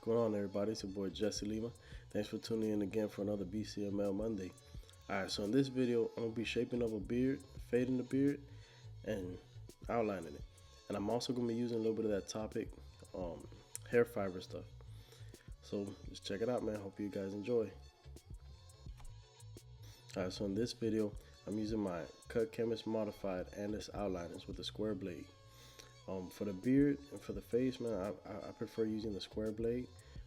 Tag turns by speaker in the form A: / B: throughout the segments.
A: going on, everybody? It's your boy Jesse Lima. Thanks for tuning in again for another BCML Monday. Alright, so in this video, I'm going to be shaping up a beard, fading the beard, and outlining it. And I'm also going to be using a little bit of that Toppik hair fiber stuff. So just check it out, man. Hope you guys enjoy. Alright, so in this video, I'm using my Cut Chemist Modified andis outliners with a square blade. For the beard and for the face, man, I prefer using the square blade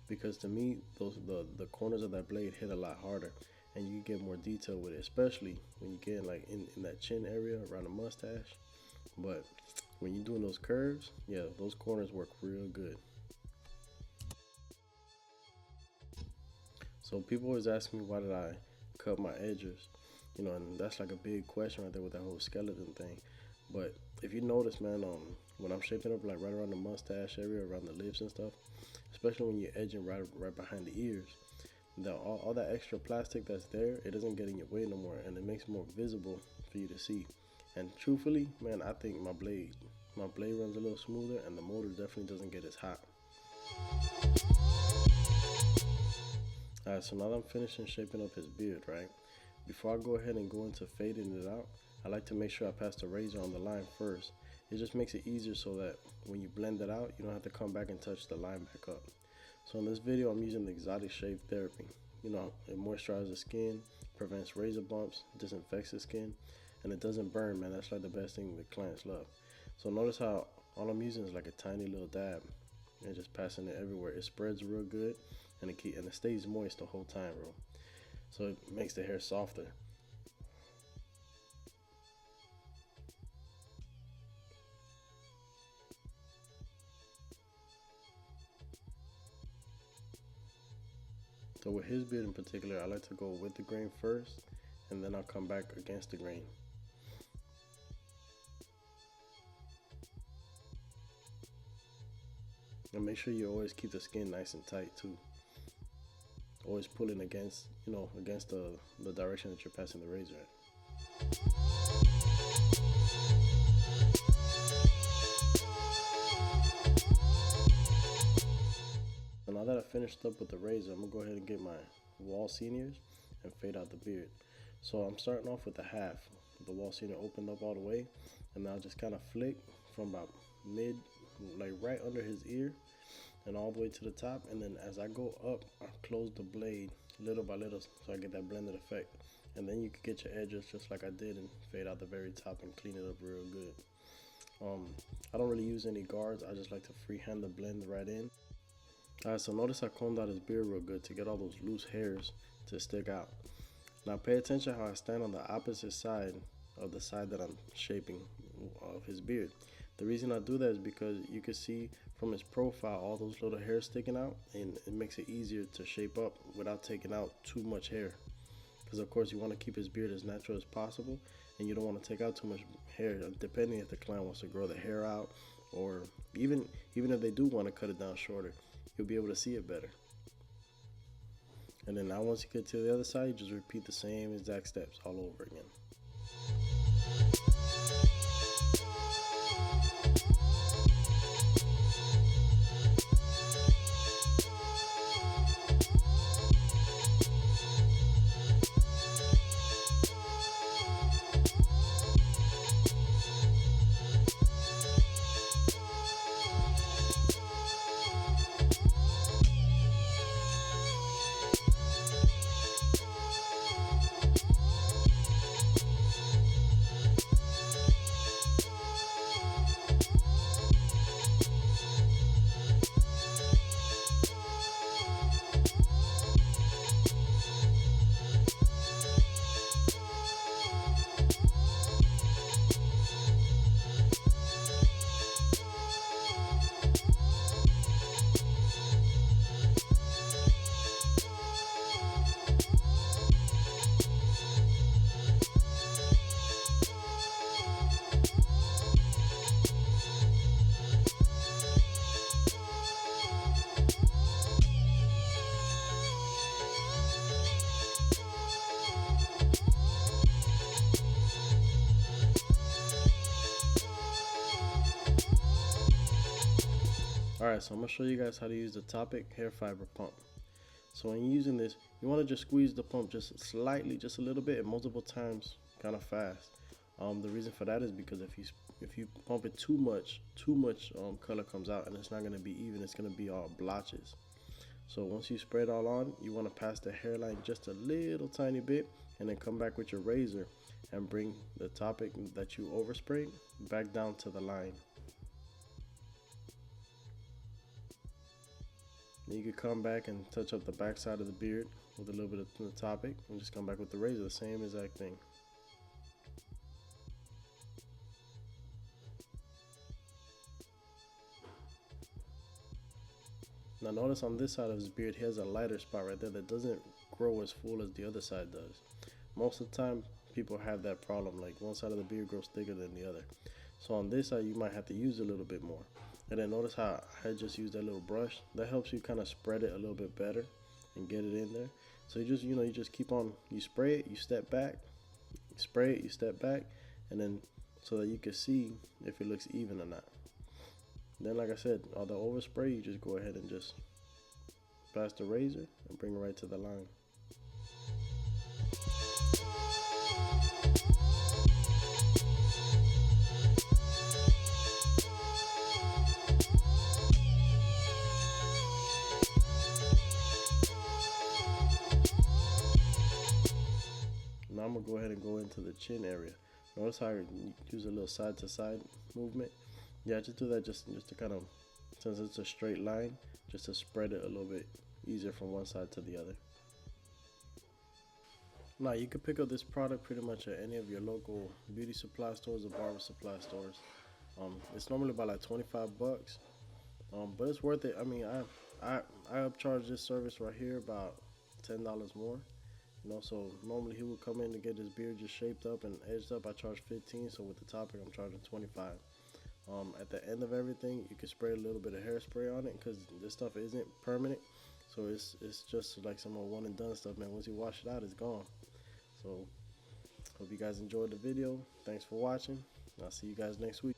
A: because to me, the corners of that blade hit a lot harder, and you get more detail with it, especially when you get like in that chin area around the mustache. But when you're doing those curves, yeah, those corners work real good. So people always ask me, why did I cut my edges? You know, and that's like a big question right there with that whole skeleton thing. But if you notice, man, when I'm shaping up like right around the mustache area, around the lips and stuff, especially when you're edging right behind the ears, all that extra plastic that's there, it doesn't get in your way no more, and it makes it more visible for you to see. And truthfully, man, I think my blade runs a little smoother, and the motor definitely doesn't get as hot. Alright, so now that I'm finishing shaping up his beard, right? Before I go ahead and go into fading it out, I like to make sure I pass the razor on the line first. It just makes it easier so that when you blend it out, you don't have to come back and touch the line back up. So in this video, I'm using the Xotics Shave Therapy. You know, it moisturizes the skin, prevents razor bumps, disinfects the skin, and it doesn't burn, man. That's like the best thing that clients love. So notice how all I'm using is like a tiny little dab and just passing it everywhere. It spreads real good, and it stays moist the whole time, bro. So it makes the hair softer. So with his beard in particular, I like to go with the grain first, and then I'll come back against the grain. And make sure you always keep the skin nice and tight too. Always pulling against, you know, against the direction that you're passing the razor at. So now that I finished up with the razor, I'm gonna go ahead and get my wall seniors and fade out the beard. So I'm starting off with the half. The wall senior opened up all the way, and I'll just kind of flick from about mid, like right under his ear, and all the way to the top. And then as I go up, I close the blade little by little so I get that blended effect. And then you can get your edges just like I did and fade out the very top and clean it up real good. I don't really use any guards. I just like to freehand the blend right in. Alright, so notice I combed out his beard real good to get all those loose hairs to stick out. Now pay attention how I stand on the opposite side of the side that I'm shaping of his beard. The reason I do that is because you can see from his profile all those little hairs sticking out, and it makes it easier to shape up without taking out too much hair. Because of course you want to keep his beard as natural as possible, and you don't want to take out too much hair, depending if the client wants to grow the hair out, or even if they do want to cut it down shorter, you'll be able to see it better. And then now once you get to the other side, you just repeat the same exact steps all over again. Alright, so I'm going to show you guys how to use the Toppik hair fiber pump. So when you're using this, you want to just squeeze the pump just slightly, just a little bit, and multiple times, kind of fast. The reason for that is because if you pump it too much color comes out, and it's not going to be even. It's going to be all blotches. So once you spray it all on, you want to pass the hairline just a little tiny bit, and then come back with your razor and bring the Toppik that you oversprayed back down to the line. Then you can come back and touch up the back side of the beard with a little bit of the Toppik, and just come back with the razor, the same exact thing. Now notice on this side of his beard, he has a lighter spot right there that doesn't grow as full as the other side does. Most of the time, people have that problem, like one side of the beard grows thicker than the other. So on this side, you might have to use a little bit more. And then notice how I just used that little brush. That helps you kind of spread it a little bit better and get it in there. So you just keep on, you spray it, you step back, you spray it, you step back, and then so that you can see if it looks even or not. Then, like I said, on the overspray, you just go ahead and just pass the razor and bring it right to the line. Now I'm going to go ahead and go into the chin area. Notice how I use a little side to side movement. Yeah, just do that just to kind of, since it's a straight line, just to spread it a little bit easier from one side to the other. Now you can pick up this product pretty much at any of your local beauty supply stores or barber supply stores. It's normally about like 25 bucks, but it's worth it. I mean, I upcharge this service right here about $10 more. You know, so normally he would come in to get his beard just shaped up and edged up. I charge 15, so with the Toppik I'm charging 25. At the end of everything, you can spray a little bit of hairspray on it because this stuff isn't permanent. So it's just like some one and done stuff, man. Once you wash it out, it's gone. So hope you guys enjoyed the video. Thanks for watching. I'll see you guys next week.